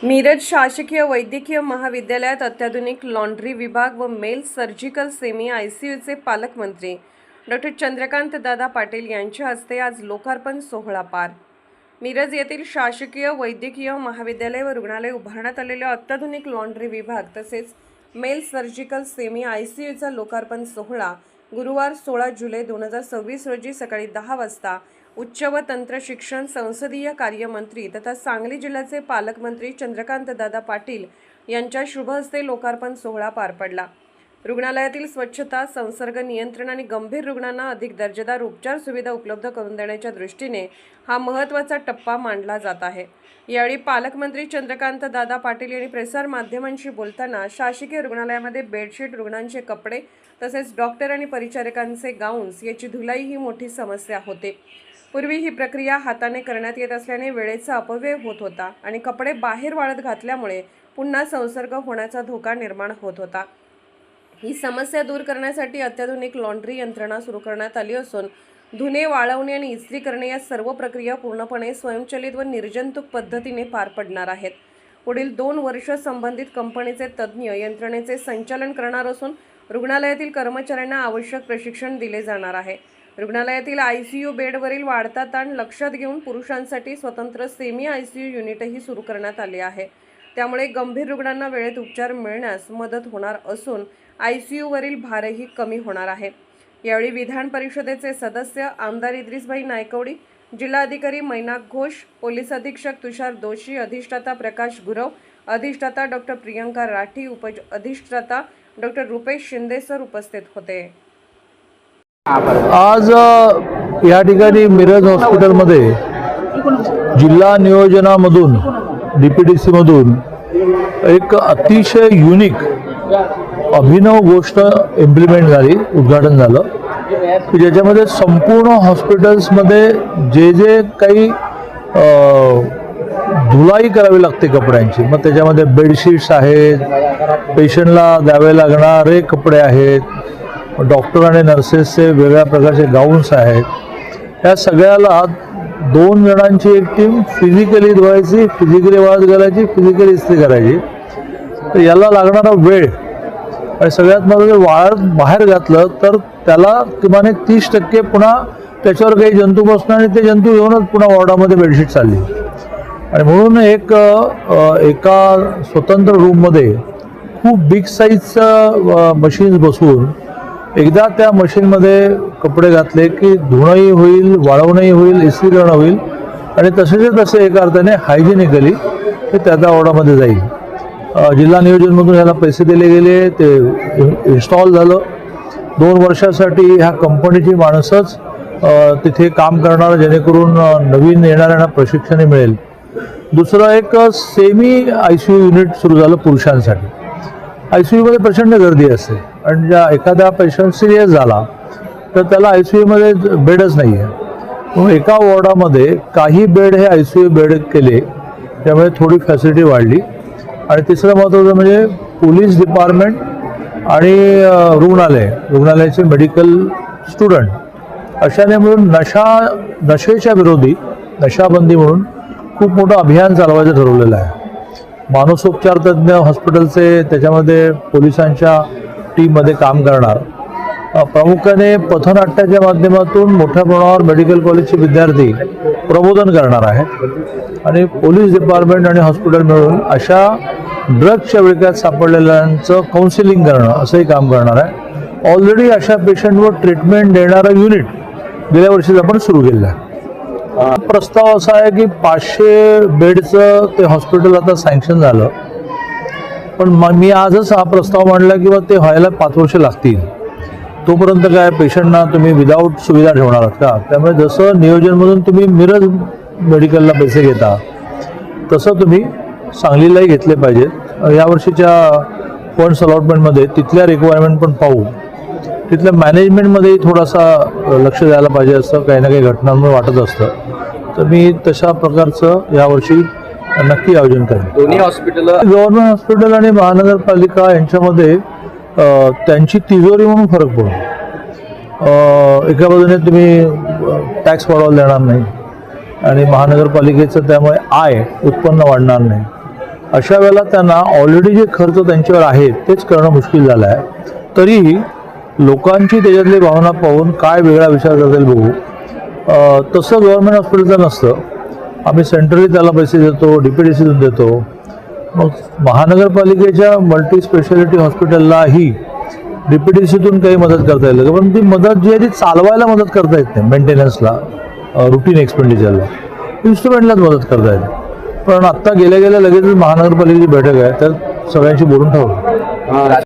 मिरज शासकीय वैद्यकीय महाविद्यालयात अत्याधुनिक लॉन्ड्री विभाग व मेल सर्जिकल सेमी आयसीयूचे पालकमंत्री डॉक्टर चंद्रकांत दादा पाटील यांच्या हस्ते आज लोकार्पण सोहळा पार। मिरज येथील शासकीय वैद्यकीय महाविद्यालय व रुग्णालय उभारण्यात आलेल्या अत्याधुनिक लॉन्ड्री विभाग तसेच मेल सर्जिकल सेमी आयसीयूचा लोकार्पण सोहळा गुरुवार 16 जुलै 2026 रोजी सकाळी 10 वाजता उच्च व तंत्र शिक्षण संसदीय कार्यमंत्री तथा सांगली जिल्ह्याचे पालकमंत्री चंद्रकांत दादा पाटील यांच्या शुभ हस्ते लोकार्पण सोहळा पार पडला। रुग्णालयातील स्वच्छता, संसर्ग नियंत्रण आणि गंभीर रुग्णांना अधिक दर्जेदार उपचार सुविधा उपलब्ध करून देण्याच्या दृष्टीने हा महत्त्वाचा टप्पा मानला जात आहे। यावेळी पालकमंत्री चंद्रकांत दादा पाटील यांनी प्रसार माध्यमांशी बोलताना शासकीय रुग्णालयामध्ये बेडशीट, रुग्णांचे कपडे तसेच डॉक्टर आणि परिचारिकांचे गाऊन्स याची धुलाई ही मोठी समस्या होते। पूर्वी ही प्रक्रिया हाताने करण्यात येत असल्याने वेळेचा अपव्यय होत होता आणि कपडे बाहेर वाळत घातल्यामुळे पुन्हा संसर्ग होण्याचा धोका निर्माण होत होता। ही समस्या दूर करण्यासाठी अत्याधुनिक लॉन्ड्री यंत्रणा सुरू करण्यात आली असून धुणे, वाळवणे आणि इस्त्री करणे या सर्व प्रक्रिया पूर्णपणे स्वयंचलित व निर्जंतुक पद्धतीने पार पडणार आहेत। पुढील 2 वर्ष संबंधित कंपनीचे तज्ज्ञ यंत्रणेचे संचालन करणार असून रुग्णालयातील कर्मचाऱ्यांना आवश्यक प्रशिक्षण दिले जाणार आहे। रुग्णालयातील आयसीयू बेडवरील वाढता ताण लक्षात घेऊन पुरुषांसाठी स्वतंत्र सेमी आयसीयू युनिटही सुरू करण्यात आले आहे। त्यामुळे गंभीर रुग्णांना वेळेत उपचार मिळण्यास मदत होणार असून आयसीयूवरील भारही कमी होणार आहे। यावेळी विधान परिषदेचे सदस्य आमदार इद्रिसभाई नायकवडी, जिल्हाधिकारी मैनाक घोष, पोलीस अधीक्षक तुषार दोशी, अधिष्ठाता प्रकाश गुरव, अधिष्ठाता डॉक्टर प्रियंका राठी, अधिष्ठाता डॉक्टर रुपेश शिंदे सर उपस्थित होते। आज या ठिकाणी मिरज हॉस्पिटलमध्ये जिल्हा नियोजनामधून डीपीडीसी मधून एक अतिशय युनिक अभिनव गोष्ट इम्प्लिमेंट झाली, उद्घाटन झालं की ज्याच्यामध्ये संपूर्ण हॉस्पिटल्समध्ये जे काही धुलाई करावी लागते कपड्यांची, मग त्याच्यामध्ये बेडशीट्स आहेत, पेशंटला द्यावे लागणारे कपडे आहेत, डॉक्टर आणि नर्सेसचे वेगळ्या प्रकारचे गाऊन्स आहेत, या सगळ्याला 2 जणांची एक टीम फिजिकली धुवायची, फिजिकली वाळत घालायची, फिजिकली इस्त्री करायची। तर याला लागणारा वेळ आणि सगळ्यात महत्त्वाचं वाळत बाहेर घातलं तर त्याला किमान 30% पुन्हा त्याच्यावर काही जंतू बसणं आणि ते जंतू घेऊनच पुन्हा वॉर्डामध्ये बेडशीट चालली। आणि म्हणून एका स्वतंत्र रूममध्ये खूप बिग साईजचं मशीन्स बसवून एकदा त्या मशीनमध्ये कपडे घातले की धुणंही होईल, वाळवणंही होईल, इस्त्री करणं होईल आणि तसे एका अर्थाने हायजिनिकली ते त्या वॉर्डामध्ये जाईल। जिल्हा नियोजनमधून याला पैसे दिले गेले, ते इन्स्टॉल झालं। 2 वर्षासाठी ह्या कंपनीची माणसंच तिथे काम करणार, जेणेकरून नवीन येणाऱ्यांना प्रशिक्षणही मिळेल। दुसरं एक सेमी आयसीयू युनिट सुरू झालं पुरुषांसाठी। आयसीयूमध्ये प्रचंड गर्दी असते आणि ज्या एखादा पेशंट सिरियस झाला तर त्याला आयसीयूमध्ये बेडच नाही आहे, म्हणून एका वॉर्डामध्ये काही बेड हे आयसीयू बेड केले, त्यामुळे थोडी फॅसिलिटी वाढली। आणि तिसरं महत्त्वाचं म्हणजे पोलीस डिपार्टमेंट आणि रुग्णालयाचे मेडिकल स्टुडंट अशाने मिळून नशेच्या विरोधी नशाबंदी म्हणून खूप मोठं अभियान चालवायचं ठरवलेलं आहे। मानसोपचार तज्ज्ञ हॉस्पिटलचे त्याच्यामध्ये पोलिसांच्या टीममध्ये काम करणार, प्रामुख्याने पथनाट्याच्या माध्यमातून मोठ्या प्रमाणावर मेडिकल कॉलेजचे विद्यार्थी प्रबोधन करणार आहेत आणि पोलीस डिपार्टमेंट आणि हॉस्पिटल मिळून अशा ड्रग्सच्या विळख्यात सापडलेल्यांचं काउन्सिलिंग करणं असंही काम करणार आहे। ऑलरेडी अशा पेशंटवर ट्रीटमेंट देणारं युनिट गेल्या वर्षीच आपण सुरू केलं आहे। प्रस्ताव असा आहे की 500 बेडचं ते हॉस्पिटल आता सँक्शन झालं, पण मी आजच हा प्रस्ताव मांडला की ते व्हायला 5 वर्ष लागतील। तोपर्यंत काय पेशंटना तुम्ही विदाऊट सुविधा ठेवणार आहात का? त्यामुळे जसं नियोजनमधून तुम्ही मिरज मेडिकलला पैसे घेता तसं तुम्ही सांगलीलाही घेतले पाहिजेत। यावर्षीच्या फंड्स अलॉटमेंटमध्ये तिथल्या रिक्वायरमेंट पण पाहू, तिथल्या मॅनेजमेंटमध्येही थोडासा लक्ष द्यायला पाहिजे असं काही ना काही घटनांमुळे वाटत असतं। तर मी तशा प्रकारचं यावर्षी नक्की आयोजन करेन। दोन्ही हॉस्पिटल, गव्हर्नमेंट हॉस्पिटल आणि महानगरपालिका यांच्यामध्ये त्यांची तिजोरी म्हणून फरक पडतो। एका बाजूने तुम्ही टॅक्स वाढवायला देणार नाही आणि महानगरपालिकेचं त्यामुळे उत्पन्न वाढणार नाही अशा वेळेला त्यांना ऑलरेडी जे खर्च त्यांच्यावर आहे तेच करणं मुश्किल झालं आहे. तरीही लोकांची त्याच्यातली भावना पाहून काय वेगळा विचार करता येईल बघू. तसं गव्हर्नमेंट हॉस्पिटलचं नसतं. आम्ही सेंट्रली त्याला पैसे देतो, DPDCतून देतो. मग महानगरपालिकेच्या मल्टी स्पेशालिटी हॉस्पिटललाही DPDCतून काही मदत करता येईल, पण ती मदत जी आहे ती चालवायला मदत करता येत नाही, मेंटेनन्सला, रुटीन एक्सपेंडिचरला, इन्स्ट्रुमेंटलाच मदत करता येते. पण आत्ता गेल्या लगेच महानगरपालिकेची बैठक आहे, तर सगळ्यांशी बोलून ठेवलं.